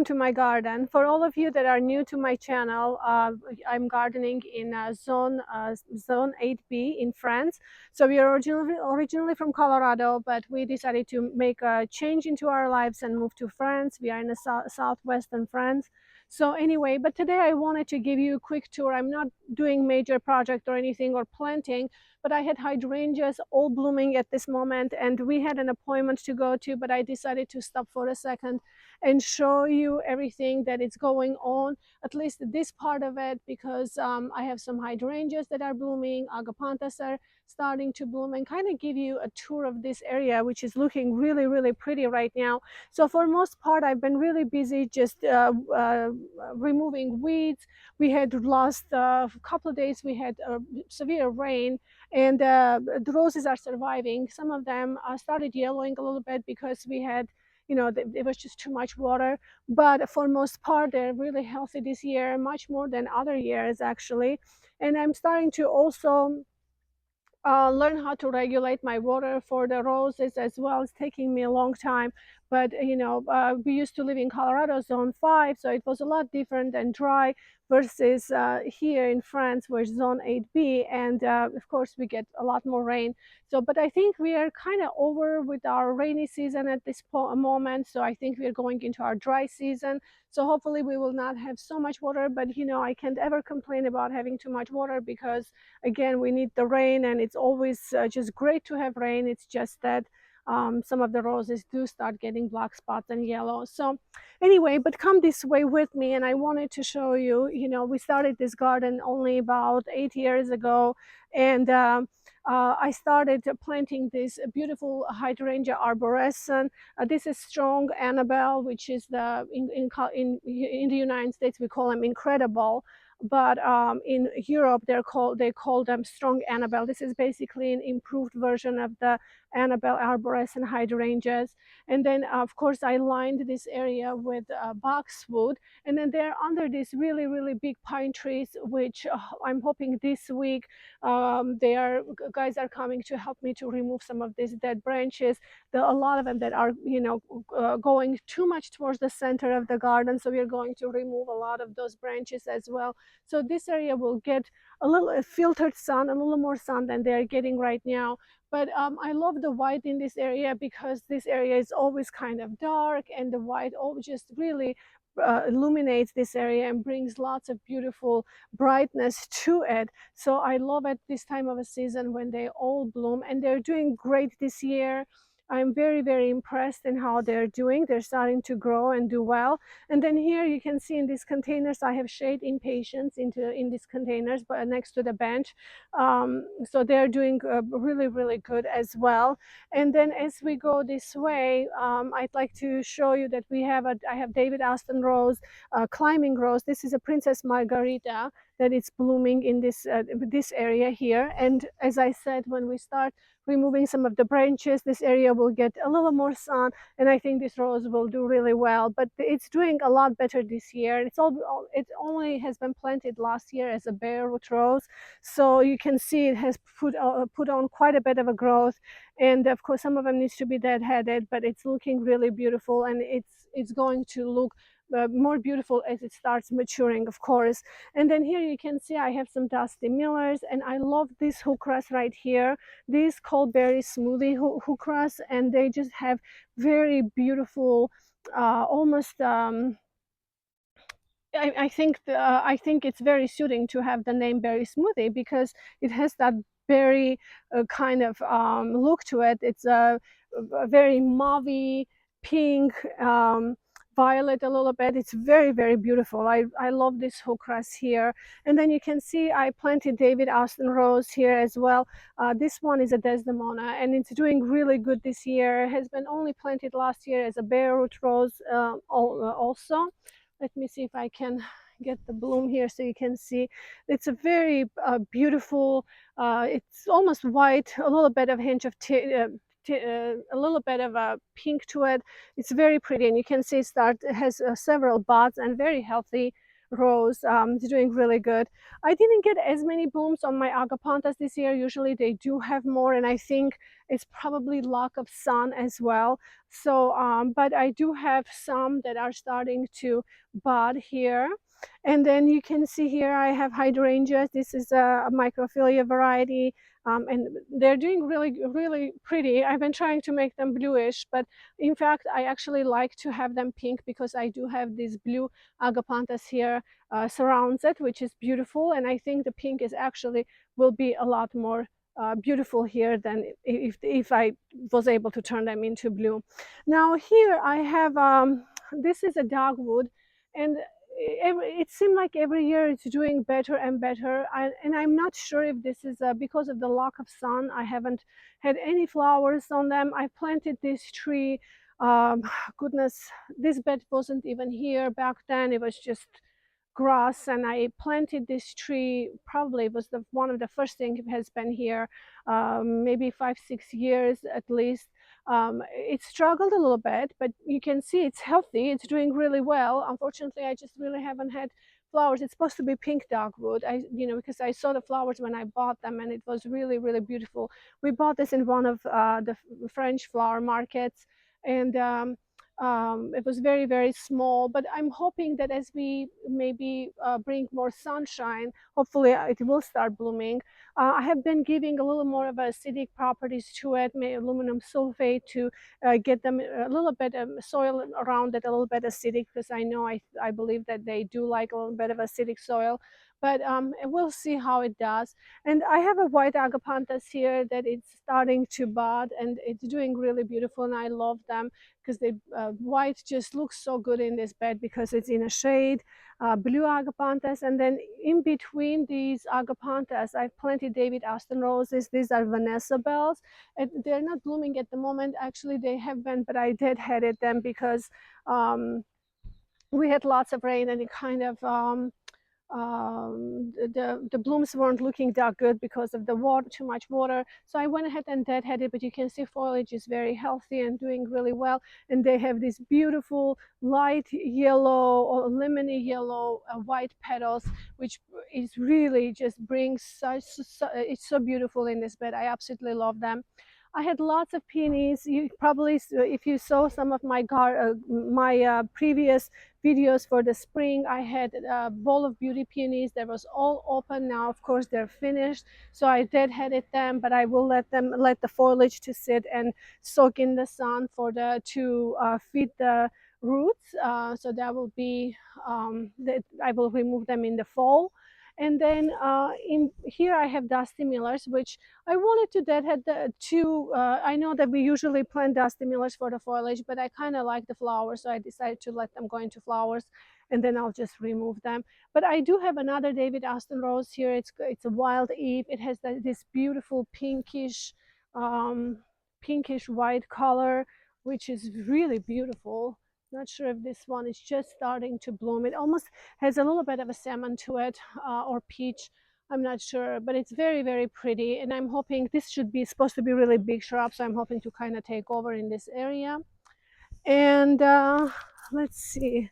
welcome to my garden. For all of you that are new to my channel, I'm gardening in zone 8B in France. So we are originally from Colorado, but we decided to make a change into our lives and move to France. We are in the southwestern France. So anyway, but today I wanted to give you a quick tour. I'm not doing major project or anything or planting, but I had hydrangeas all blooming at this moment, and we had an appointment to go to, but I decided to stop for a second and show you everything that is going on, at least this part of it, because I have some hydrangeas that are blooming, agapanthus are starting to bloom, and kind of give you a tour of this area, which is looking really, really pretty right now. So for most part, I've been really busy just removing weeds. We had lost a couple of days, we had severe rain, and the roses are surviving. Some of them started yellowing a little bit because we had, it was just too much water, but for most part they're really healthy this year, much more than other years actually. And I'm starting to also learn how to regulate my water for the roses as well. It's taking me a long time, but we used to live in Colorado zone 5, so it was a lot different and dry versus here in France where zone 8B, and of course we get a lot more rain. So but I think we are kind of over with our rainy season at this moment, so I think we are going into our dry season. So hopefully we will not have so much water, but I can't ever complain about having too much water, because again, we need the rain, and it's always just great to have rain. It's just that some of the roses do start getting black spots and yellow. So anyway, but come this way with me, and I wanted to show you, we started this garden only about 8 years ago, and I started planting this beautiful hydrangea arborescens. This is strong Annabelle, which is in the United States we call them incredible, but in Europe they call them strong Annabelle. This is basically an improved version of the Annabelle arborescens hydrangeas. And then of course I lined this area with boxwood, and then they're under these really, really big pine trees, which I'm hoping this week guys are coming to help me to remove some of these dead branches. A lot of them that are going too much towards the center of the garden, so we're going to remove a lot of those branches as well. So this area will get a little filtered sun, a little more sun than they're getting right now. But I love the white in this area, because this area is always kind of dark, and the white always just really illuminates this area and brings lots of beautiful brightness to it. So I love it this time of a season when they all bloom, and they're doing great this year. I'm very, very impressed in how they're doing. They're starting to grow and do well. And then here you can see in these containers, I have shade impatiens in these containers, but next to the bench. So they're doing really, really good as well. And then as we go this way, I'd like to show you that I have David Aston rose, climbing rose. This is a Princess Margarita that is blooming in this area here. And as I said, when we start removing some of the branches, this area will get a little more sun, and I think this rose will do really well. But it's doing a lot better this year. It only has been planted last year as a bare root rose, so you can see it has put on quite a bit of a growth. And of course some of them needs to be deadheaded, but it's looking really beautiful, and it's going to look more beautiful as it starts maturing, of course. And then here you can see I have some Dusty Millers, and I love this hookras right here, these Coldberry Smoothie hookras, and they just have very beautiful almost I think it's very suiting to have the name Berry Smoothie, because it has that berry kind of look to it. It's a very mauvey pink, violet a little bit. It's very, very beautiful. I love this hookras here. And then you can see I planted David Austin rose here as well. This one is a Desdemona, and it's doing really good this year. It has been only planted last year as a bare root rose also. Let me see if I can get the bloom here so you can see. It's a very beautiful, it's almost white, a little bit of hint of a little bit of a pink to it. It's very pretty, and you can see it has several buds and very healthy rose. It's doing really good. I didn't get as many blooms on my agapanthus this year. Usually they do have more, and I think it's probably lack of sun as well. So, but I do have some that are starting to bud here. And then you can see here I have hydrangeas. This is a microphylla variety, and they're doing really pretty. I've been trying to make them bluish, but in fact I actually like to have them pink because I do have this blue agapanthus here surrounds it, which is beautiful, and I think the pink is actually will be a lot more beautiful here than if I was able to turn them into blue. Now here I have this is a dogwood, and it seemed like every year it's doing better and better. And I'm not sure if this is because of the lack of sun. I haven't had any flowers on them. I planted this tree. Um, Goodness, this bed wasn't even here back then. It was just grass, and I planted this tree. Probably was the one of the first thing it has been here, maybe 5 6 years at least. It struggled a little bit, but you can see it's healthy. It's doing really well. Unfortunately, I just really haven't had flowers. It's supposed to be pink dogwood. Because I saw the flowers when I bought them, and it was really beautiful. We bought this in one of the French flower markets, and it was very small, but I'm hoping that as we maybe bring more sunshine, hopefully it will start blooming. I have been giving a little more of acidic properties to it, aluminum sulfate, to get them a little bit soil around it a little bit acidic, because I believe that they do like a little bit of acidic soil. But we'll see how it does. And I have a white agapanthus here that it's starting to bud, and it's doing really beautiful, and I love them because the white just looks so good in this bed because it's in a shade. Blue agapanthus, and then in between these agapanthus I've planted David Aston roses. These are Vanessa bells, and they're not blooming at the moment. Actually they have been, but I deadheaded them because we had lots of rain, and it kind of the blooms weren't looking that good because of the water, too much water. So I went ahead and deadheaded, but you can see foliage is very healthy and doing really well. And they have these beautiful light yellow or lemony yellow white petals, which is really just brings it's so beautiful in this bed. I absolutely love them. I had lots of peonies. You probably, if you saw some of my previous videos for the spring, I had a bowl of beauty peonies that was all open. Now of course they're finished, so I deadheaded them, but I will let the foliage to sit and soak in the sun for the to feed the roots. So that will be that I will remove them in the fall. And then in here I have dusty millers, which I wanted to deadhead the two. I know that we usually plant dusty millers for the foliage, but I kind of like the flowers, so I decided to let them go into flowers, and then I'll just remove them. But I do have another David Aston rose here. It's a wild Eve. It has this beautiful um, pinkish white color, which is really beautiful. Not sure if this one is just starting to bloom. It almost has a little bit of a salmon to it, or peach. I'm not sure, but it's very pretty, and I'm hoping this should be supposed to be really big shrub, so I'm hoping to kind of take over in this area. And let's see.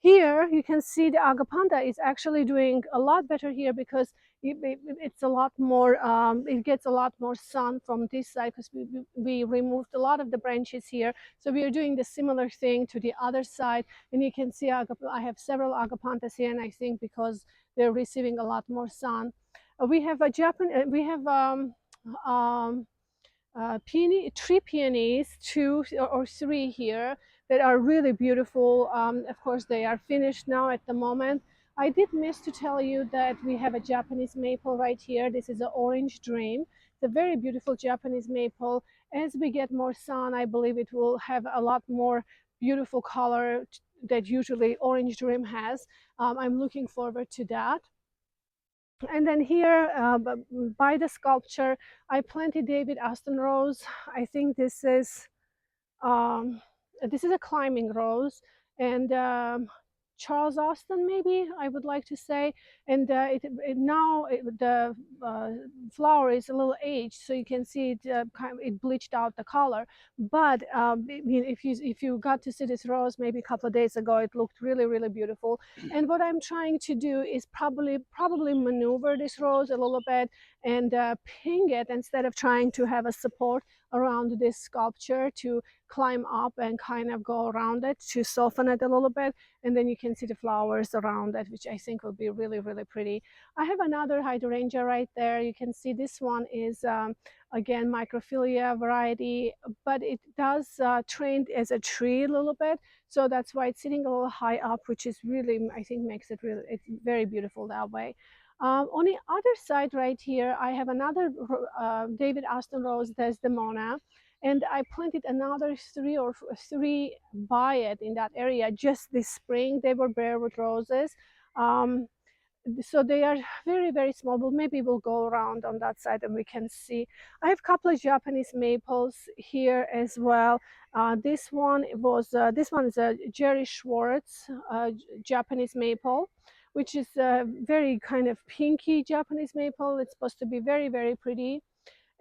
Here you can see the agapanta is actually doing a lot better here because it's a lot more, it gets a lot more sun from this side because we removed a lot of the branches here. So we are doing the similar thing to the other side, and you can see I have several agapanthus here, and I think because they're receiving a lot more sun. We have a we have um, three peonies, two or three here that are really beautiful. Of course, they are finished now at the moment. I did miss to tell you that we have a Japanese maple right here. This is an orange dream. It's a very beautiful Japanese maple. As we get more sun, I believe it will have a lot more beautiful color that usually orange dream has. I'm looking forward to that. And then here by the sculpture, I planted David Aston rose. I think um, this is a climbing rose, and Charles Austin, maybe I would like to say. And the flower is a little aged, so you can see it it bleached out the color. But if you got to see this rose maybe a couple of days ago, it looked really, really beautiful. And what I'm trying to do is probably maneuver this rose a little bit and ping it instead of trying to have a support around this sculpture to climb up and kind of go around it to soften it a little bit, and then you can see the flowers around it, which I think will be really, really pretty. I have another hydrangea right there. You can see this one is again microphylla variety, but it does train as a tree a little bit, so that's why it's sitting a little high up, which is really, I think, makes it really, it's very beautiful that way. On the other side right here, I have another David Austin Rose Desdemona, and I planted another three by it in that area just this spring. They were barewood roses. Um, so they are very, very small, but maybe we'll go around on that side and we can see. I have a couple of Japanese maples here as well. This one is a Jerry Schwartz Japanese maple, which is a very kind of pinky Japanese maple. It's supposed to be very, very pretty.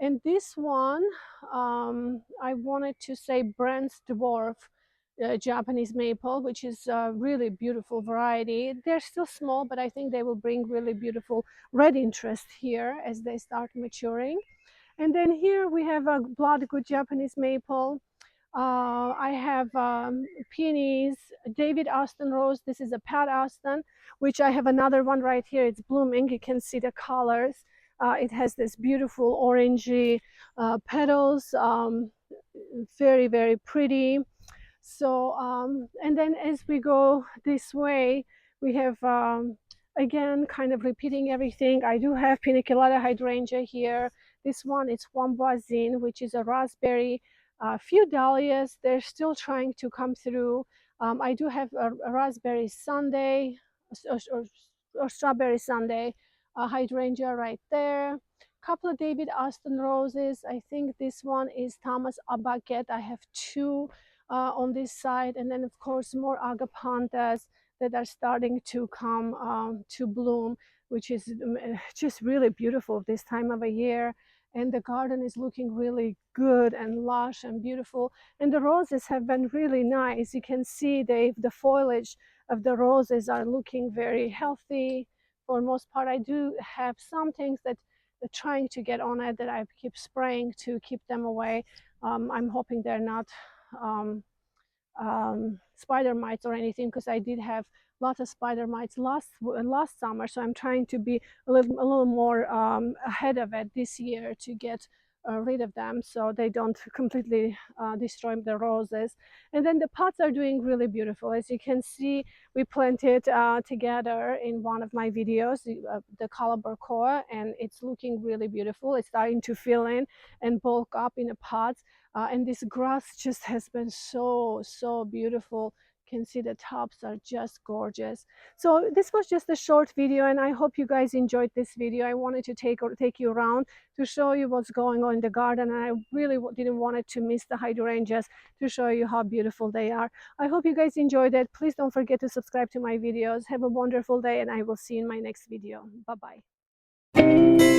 And this one, I wanted to say Brand's Dwarf Japanese maple, which is a really beautiful variety. They're still small, but I think they will bring really beautiful red interest here as they start maturing. And then here we have a bloodgood Japanese maple. I have peonies, David Austin rose. This is a Pat Austin, which I have another one right here. It's blooming. You can see the colors. It has this beautiful orangey petals, very, very pretty. So, and then as we go this way, we have, again, kind of repeating everything. I do have piniculata hydrangea here. This one is Wamboisine, which is a raspberry. A few dahlias, they're still trying to come through. I do have a raspberry sundae or strawberry sundae, a hydrangea right there. Couple of David Austin roses. I think this one is Thomas Abaquette. I have two on this side, and then of course more agapanthus that are starting to come to bloom, which is just really beautiful this time of a year. And the garden is looking really good and lush and beautiful, and the roses have been really nice. You can see the foliage of the roses are looking very healthy for the most part. I do have some things that are trying to get on it that I keep spraying to keep them away. I'm hoping they're not um, spider mites or anything, because I did have lots of spider mites last summer, so I'm trying to be a little more ahead of it this year to get rid of them so they don't completely destroy the roses. And then the pots are doing really beautiful. As you can see, we planted together in one of my videos the Calabarcoa, and it's looking really beautiful. It's starting to fill in and bulk up in the pots. And this grass just has been so beautiful. You can see the tops are just gorgeous. So this was just a short video, and I hope you guys enjoyed this video. I wanted to take you around to show you what's going on in the garden, and I really didn't want it to miss the hydrangeas to show you how beautiful they are. I hope you guys enjoyed it. Please don't forget to subscribe to my videos. Have a wonderful day, and I will see you in my next video. Bye bye.